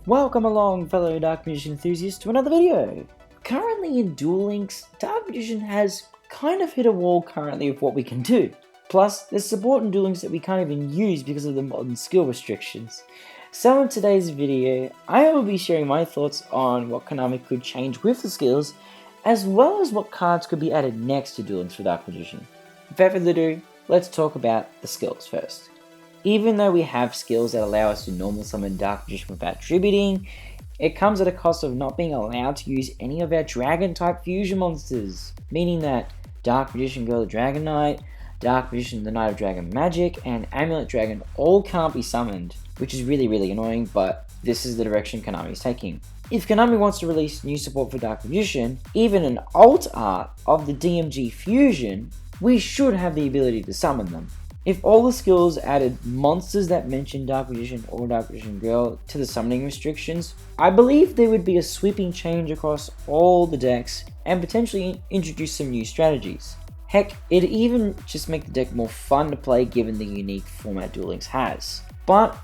Welcome along, fellow Dark Magician enthusiasts, to another video! Currently in Duel Links, Dark Magician has kind of hit a wall currently of what we can do. Plus, there's support in Duel Links that we can't even use because of the modern skill restrictions. So in today's video, I will be sharing my thoughts on what Konami could change with the skills, as well as what cards could be added next to Duel Links for Dark Magician. Without further ado, let's talk about the skills first. Even though we have skills that allow us to normal summon Dark Magician without tributing, it comes at a cost of not being allowed to use any of our Dragon type fusion monsters, meaning that Dark Magician Girl the Dragon Knight, Dark Magician the Knight of Dragon Magic, and Amulet Dragon all can't be summoned, which is really annoying, but this is the direction Konami is taking. If Konami wants to release new support for Dark Magician, even an alt art of the DMG fusion, we should have the ability to summon them. If all the skills added monsters that mention Dark Magician or Dark Magician Girl to the summoning restrictions, I believe there would be a sweeping change across all the decks and potentially introduce some new strategies. Heck, it'd even just make the deck more fun to play given the unique format Duel Links has. But,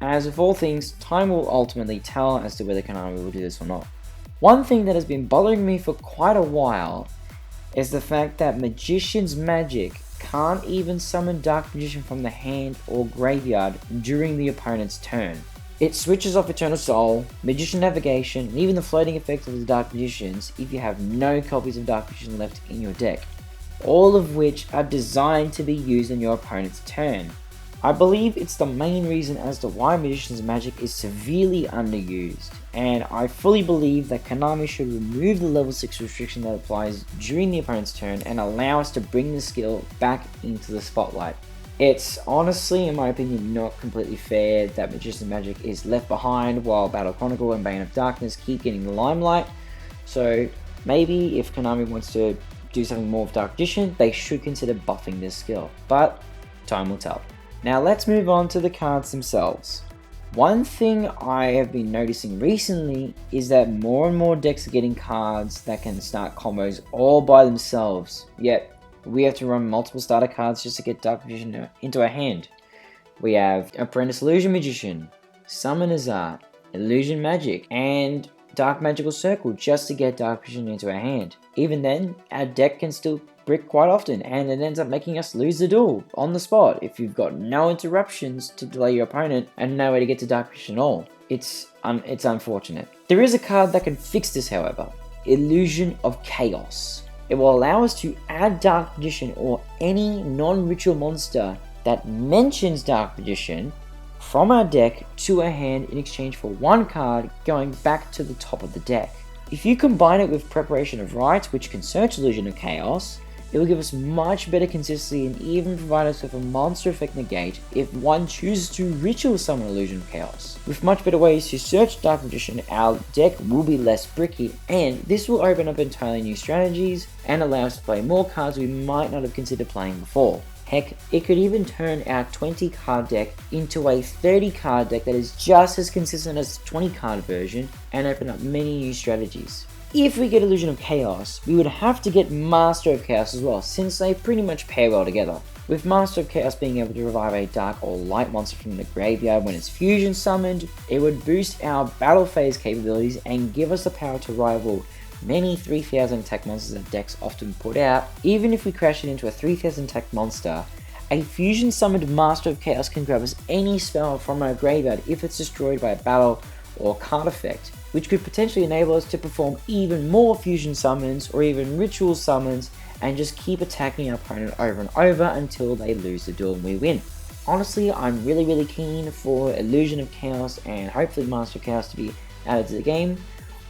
as with all things, time will ultimately tell as to whether Konami will do this or not. One thing that has been bothering me for quite a while is the fact that Magician's Magic can't even summon Dark Magician from the hand or graveyard during the opponent's turn. It switches off Eternal Soul, Magician Navigation, and even the floating effect of the Dark Magicians if you have no copies of Dark Magician left in your deck, all of which are designed to be used on your opponent's turn. I believe it's the main reason as to why Magician's Magic is severely underused, and I fully believe that Konami should remove the level 6 restriction that applies during the opponent's turn and allow us to bring the skill back into the spotlight. It's honestly, in my opinion, not completely fair that Magician's Magic is left behind while Battle Chronicle and Bane of Darkness keep getting the limelight, so maybe if Konami wants to do something more with Dark Magician, they should consider buffing this skill, but time will tell. Now let's move on to the cards themselves. One thing I have been noticing recently is that more and more decks are getting cards that can start combos all by themselves, yet we have to run multiple starter cards just to get Dark Magician into our hand. We have Apprentice Illusion Magician, Summoner's Art, Illusion Magic, and Dark Magical Circle just to get Dark Magician into our hand. Even then, our deck can still brick quite often, and it ends up making us lose the duel on the spot if you've got no interruptions to delay your opponent and no way to get to Dark Magician at all. It's unfortunate. There is a card that can fix this, however: Illusion of Chaos. It will allow us to add Dark Magician or any non-ritual monster that mentions Dark Magician from our deck to our hand in exchange for one card going back to the top of the deck. If you combine it with Preparation of Rites, which can search Illusion of Chaos, it will give us much better consistency and even provide us with a monster effect negate if one chooses to ritual summon Illusion of Chaos. With much better ways to search Dark Magician, our deck will be less bricky, and this will open up entirely new strategies and allow us to play more cards we might not have considered playing before. Heck, it could even turn our 20 card deck into a 30 card deck that is just as consistent as the 20 card version and open up many new strategies. If we get Illusion of Chaos, we would have to get Master of Chaos as well, since they pretty much pair well together. With Master of Chaos being able to revive a dark or light monster from the graveyard when it's fusion summoned, it would boost our battle phase capabilities and give us the power to rival many 3000 attack monsters that decks often put out. Even if we crash it into a 3000 attack monster, a fusion summoned Master of Chaos can grab us any spell from our graveyard if it's destroyed by a battle or card effect, which could potentially enable us to perform even more fusion summons or even ritual summons and just keep attacking our opponent over and over until they lose the duel and we win. Honestly, I'm really keen for Illusion of Chaos and hopefully Master of Chaos to be added to the game.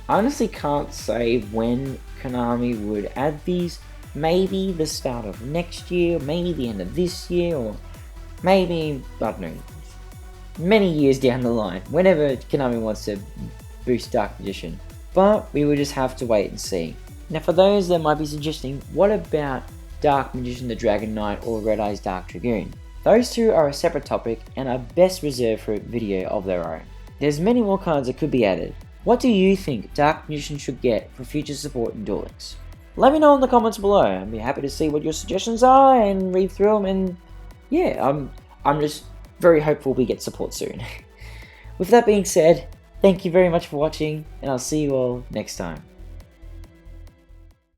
I honestly can't say when Konami would add these. Maybe the start of next year, maybe the end of this year, or maybe, I don't know, many years down the line, whenever Konami wants to boost Dark Magician. But we will just have to wait and see. Now for those that might be suggesting, what about Dark Magician the Dragon Knight or Red Eye's Dark Dragoon? Those two are a separate topic and are best reserved for a video of their own. There's many more cards that could be added. What do you think Dark Magician should get for future support in Duel Links? Let me know in the comments below. I'd be happy to see what your suggestions are and read through them, and yeah, I'm just very hopeful we get support soon. With that being said, Thank you very much for watching, and I'll see you all next time.